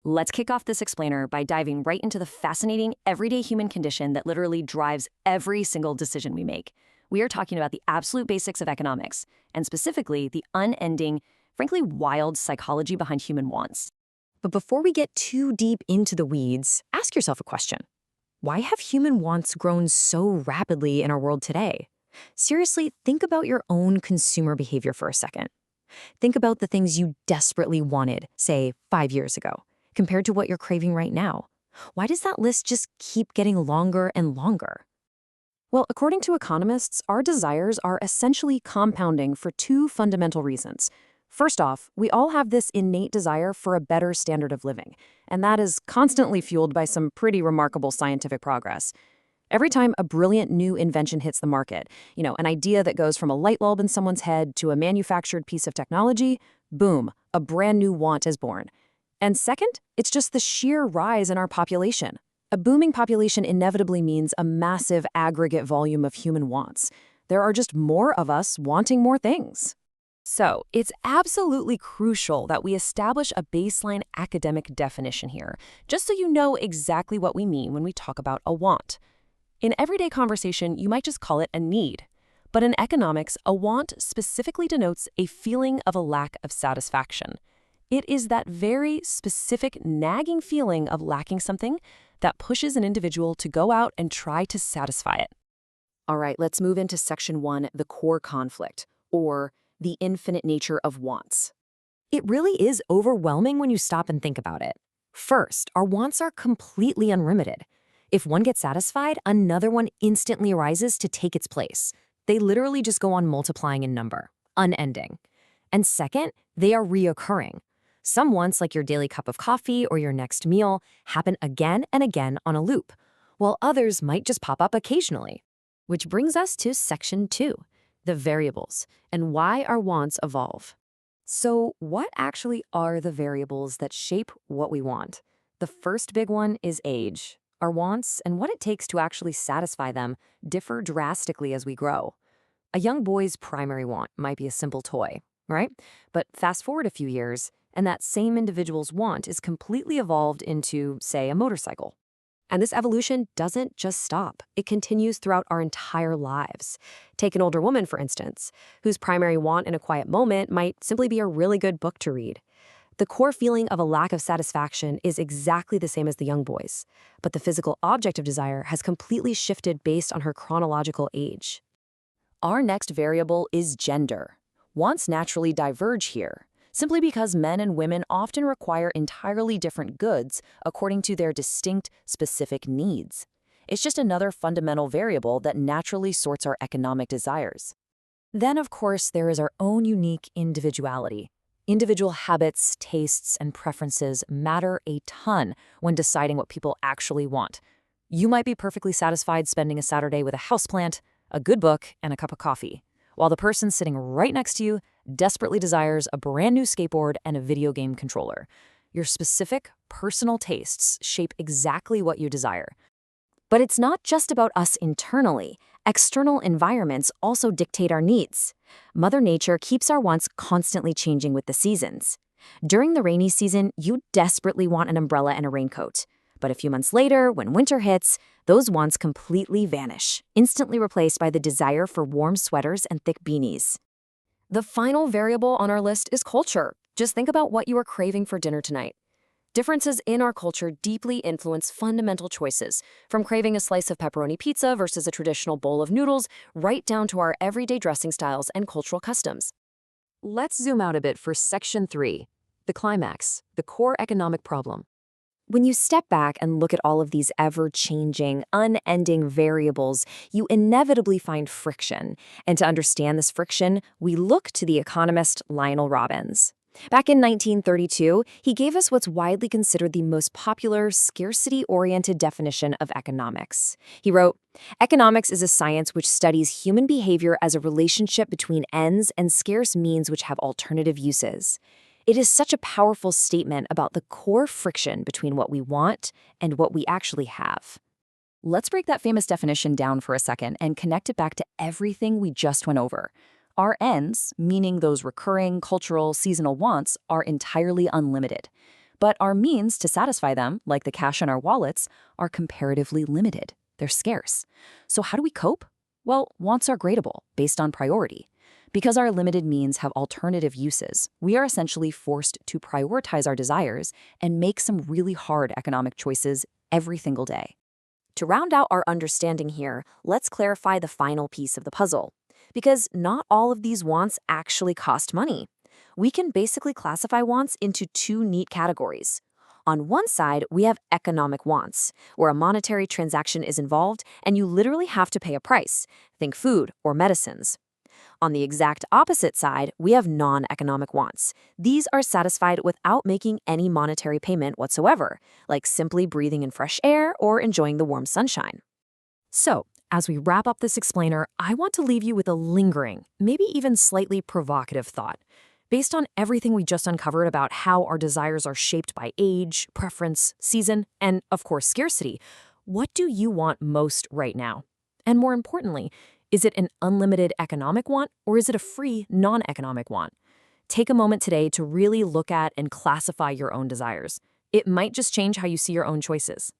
Let's kick off this explainer by diving right into the fascinating everyday human condition that literally drives every single decision we make. We are talking about the absolute basics of economics, and specifically the unending, frankly wild psychology behind human wants. But before we get too deep into the weeds, ask yourself a question. Why have human wants grown so rapidly in our world today? Seriously, think about your own consumer behavior for a second. Think about the things you desperately wanted, say, 5 years ago, compared to what you're craving right now. Why does that list just keep getting longer and longer? Well, according to economists, our desires are essentially compounding for two fundamental reasons. First off, we all have this innate desire for a better standard of living, and that is constantly fueled by some pretty remarkable scientific progress. Every time a brilliant new invention hits the market, an idea that goes from a light bulb in someone's head to a manufactured piece of technology, boom, a brand new want is born. And second, it's just the sheer rise in our population. A booming population inevitably means a massive aggregate volume of human wants. There are just more of us wanting more things. So, it's absolutely crucial that we establish a baseline academic definition here, just so you know exactly what we mean when we talk about a want. In everyday conversation, you might just call it a need. But in economics, a want specifically denotes a feeling of a lack of satisfaction. It is that very specific nagging feeling of lacking something that pushes an individual to go out and try to satisfy it. All right, let's move into section 1, the core conflict, or the infinite nature of wants. It really is overwhelming when you stop and think about it. First, our wants are completely unlimited. If one gets satisfied, another one instantly arises to take its place. They literally just go on multiplying in number, unending. And second, they are reoccurring. Some wants, like your daily cup of coffee or your next meal, happen again and again on a loop, while others might just pop up occasionally. Which brings us to section 2. The variables, and why our wants evolve. So what actually are the variables that shape what we want? The first big one is age. Our wants and what it takes to actually satisfy them differ drastically as we grow. A young boy's primary want might be a simple toy, right? But fast forward a few years, and that same individual's want is completely evolved into, say, a motorcycle. And this evolution doesn't just stop. It continues throughout our entire lives. Take an older woman, for instance, whose primary want in a quiet moment might simply be a really good book to read. The core feeling of a lack of satisfaction is exactly the same as the young boy's, but the physical object of desire has completely shifted based on her chronological age. Our next variable is gender. Wants naturally diverge here, simply because men and women often require entirely different goods according to their distinct, specific needs. It's just another fundamental variable that naturally sorts our economic desires. Then, of course, there is our own unique individuality. Individual habits, tastes, and preferences matter a ton when deciding what people actually want. You might be perfectly satisfied spending a Saturday with a houseplant, a good book, and a cup of coffee, while the person sitting right next to you desperately desires a brand new skateboard and a video game controller. Your specific, personal tastes shape exactly what you desire. But it's not just about us internally. External environments also dictate our needs. Mother Nature keeps our wants constantly changing with the seasons. During the rainy season, you desperately want an umbrella and a raincoat. But a few months later, when winter hits, those wants completely vanish, instantly replaced by the desire for warm sweaters and thick beanies. The final variable on our list is culture. Just think about what you are craving for dinner tonight. Differences in our culture deeply influence fundamental choices, from craving a slice of pepperoni pizza versus a traditional bowl of noodles, right down to our everyday dressing styles and cultural customs. Let's zoom out a bit for section 3, the climax, the core economic problem. When you step back and look at all of these ever-changing, unending variables, you inevitably find friction. And to understand this friction, we look to the economist Lionel Robbins. Back in 1932, he gave us what's widely considered the most popular scarcity-oriented definition of economics. He wrote, "Economics is a science which studies human behavior as a relationship between ends and scarce means which have alternative uses." It is such a powerful statement about the core friction between what we want and what we actually have. Let's break that famous definition down for a second and connect it back to everything we just went over. Our ends, meaning those recurring, cultural, seasonal wants, are entirely unlimited. But our means to satisfy them, like the cash in our wallets, are comparatively limited. They're scarce. So how do we cope? Well, wants are gradable, based on priority. Because our limited means have alternative uses, we are essentially forced to prioritize our desires and make some really hard economic choices every single day. To round out our understanding here, let's clarify the final piece of the puzzle. Because not all of these wants actually cost money. We can basically classify wants into two neat categories. On one side, we have economic wants, where a monetary transaction is involved and you literally have to pay a price. Think food or medicines. On the exact opposite side, we have non-economic wants. These are satisfied without making any monetary payment whatsoever, like simply breathing in fresh air or enjoying the warm sunshine. So, as we wrap up this explainer, I want to leave you with a lingering, maybe even slightly provocative thought. Based on everything we just uncovered about how our desires are shaped by age, preference, season, and, of course, scarcity, what do you want most right now? And more importantly, is it an unlimited economic want or is it a free, non-economic want? Take a moment today to really look at and classify your own desires. It might just change how you see your own choices.